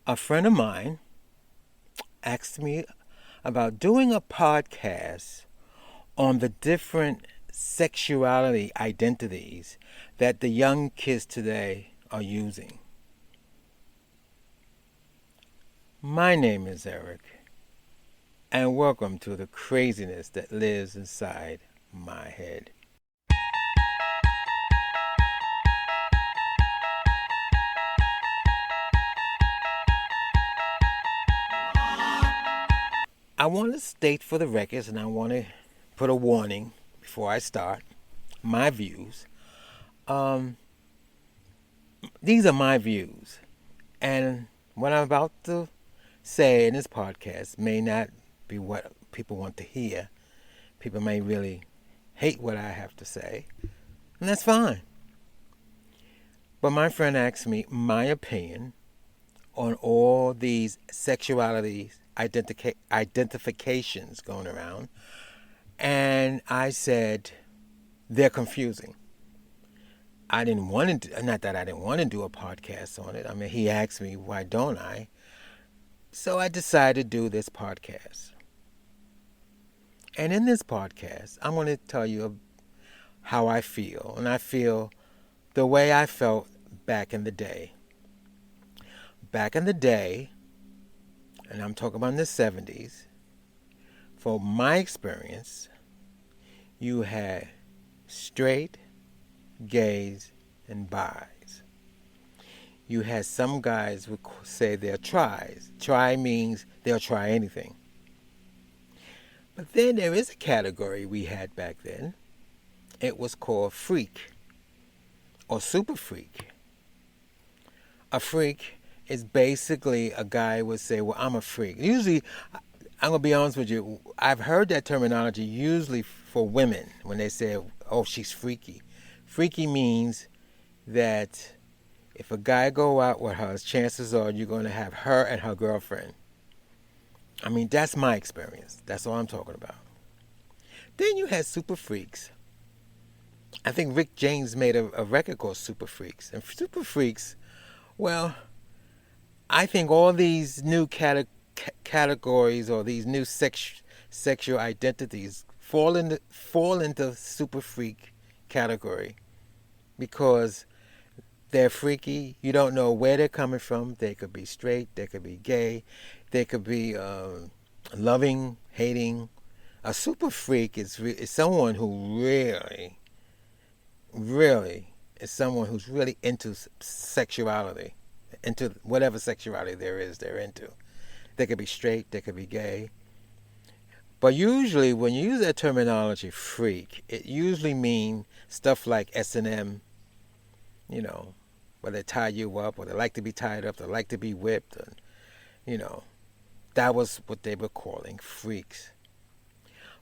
A friend of mine asked me about doing a podcast on the different sexuality identities that the young kids today are using. My name is Eric, and welcome to the craziness that lives inside my head. I want to state for the records, and I want to put a warning before I start my views. These are my views, and what I'm about to say in this podcast may not be what people want to hear. People may really hate what I have to say, and that's fine. But my friend asked me my opinion on all these sexuality identifications going around, and I said they're confusing. I didn't want to, not that I didn't want to do a podcast on it. I mean, he asked me, why don't I? So I decided to do this podcast. And in this podcast, I'm going to tell you how I feel. And I feel the way I felt back in the day. Back in the day, and I'm talking about in the 70s, for my experience, you had straight, gays, and bis. You had some guys would say they're tries. Try means they'll try anything. But then there is a category we had back then. It was called freak or super freak. A freak is basically a guy would say, well, I'm a freak. Usually, I'm going to be honest with you, I've heard that terminology usually for women when they say, oh, she's freaky. Freaky means that if a guy go out with her, chances are you're going to have her and her girlfriend. I mean, that's my experience. That's all I'm talking about. Then you had super freaks. I think Rick James made a record called Super Freaks. And super freaks, well, I think all these new categories or these new sexual identities fall into super freak category because they're freaky. You don't know where they're coming from. They could be straight. They could be gay. They could be loving, hating. A super freak is someone who really is someone who's really into sexuality, into whatever sexuality there is they're into. They could be straight. They could be gay. But usually when you use that terminology, freak, it usually means stuff like S&M, where they tie you up, or they like to be tied up, they like to be whipped, and, that was what they were calling freaks.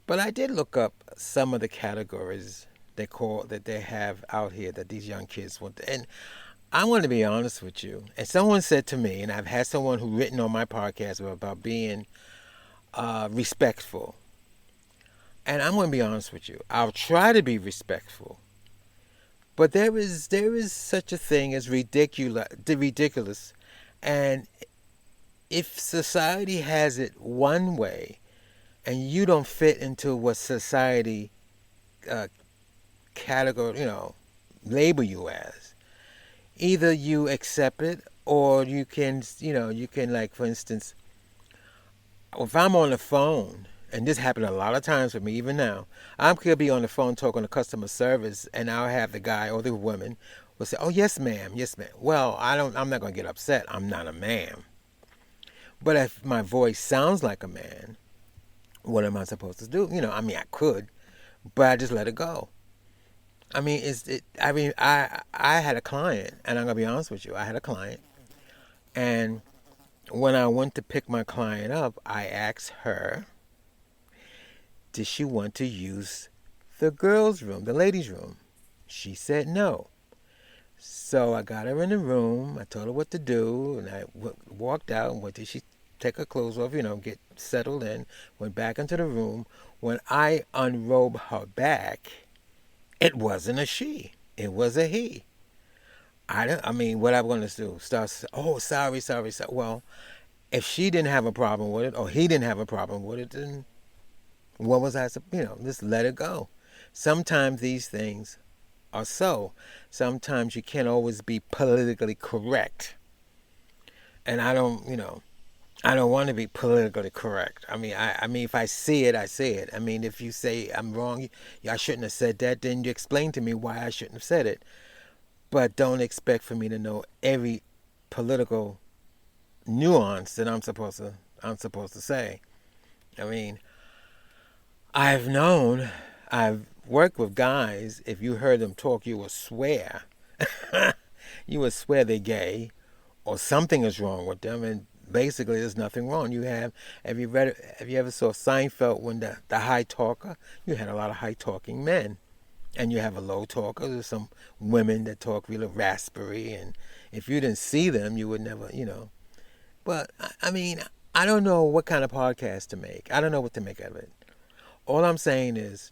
But I did look up some of the categories that they have out here that these young kids want to, and I want to be honest with you. And someone said to me, and I've had someone who written on my podcast about being respectful. And I'm going to be honest with you. I'll try to be respectful. But there is such a thing as ridiculous. And if society has it one way and you don't fit into what society category, label you as, either you accept it or you can, like, for instance, if I'm on the phone, and this happened a lot of times with me, even now, I could be on the phone talking to customer service, and I'll have the guy or the woman will say, "Oh, yes, ma'am, yes, ma'am." Well, I'm not going to get upset. I'm not a man. But if my voice sounds like a man, what am I supposed to do? I could, but I just let it go. I had a client, and I'm going to be honest with you. I had a client, and when I went to pick my client up, I asked her, did she want to use the girls' room, the ladies' room? She said no. So I got her in the room. I told her what to do, and I walked out. And what did she take her clothes off? Get settled in. Went back into the room. When I unrobed her back, it wasn't a she. It was a he. I don't. I mean, what I'm going to do? Start. Oh, sorry, sorry, sorry. Well, if she didn't have a problem with it, or he didn't have a problem with it, then what was I? Just let it go. Sometimes these things are so. Sometimes you can't always be politically correct, and I don't. I don't want to be politically correct. I mean, if I see it, I see it. I mean, if you say I'm wrong, I shouldn't have said that, then you explain to me why I shouldn't have said it. But don't expect for me to know every political nuance that I'm supposed to say. I mean, I've known, I've worked with guys. If you heard them talk, you would swear, you would swear they're gay, or something is wrong with them, and basically there's nothing wrong. Have you ever saw Seinfeld when the high talker? You had a lot of high talking men, and you have a low talker. There's some women that talk really raspy, and if you didn't see them, you would never. But I mean, I don't know what kind of podcast to make. I don't know what to make of it. All I'm saying is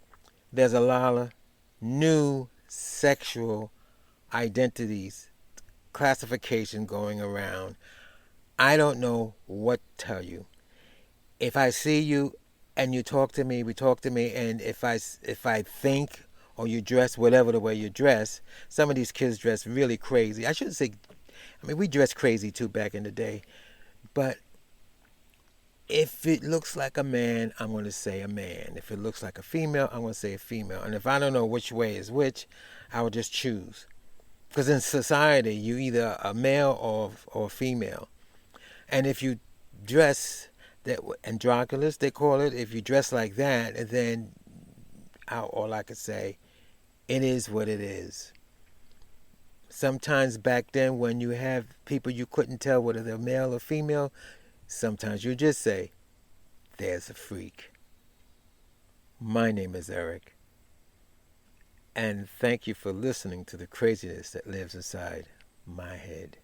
there's a lot of new sexual identities, classification going around. I don't know what to tell you. If I see you and you talk to me, we talk to me, and if I think or you dress whatever the way you dress, some of these kids dress really crazy. I shouldn't say. I mean, we dressed crazy too back in the day, but if it looks like a man, I'm going to say a man. If it looks like a female, I'm going to say a female. And if I don't know which way is which, I will just choose. Because in society, you either a male or a female. And if you dress that androgynous, they call it, if you dress like that, then all I could say, it is what it is. Sometimes back then, when you have people you couldn't tell whether they're male or female, sometimes you just say, there's a freak. My name is Eric, and thank you for listening to the craziness that lives inside my head.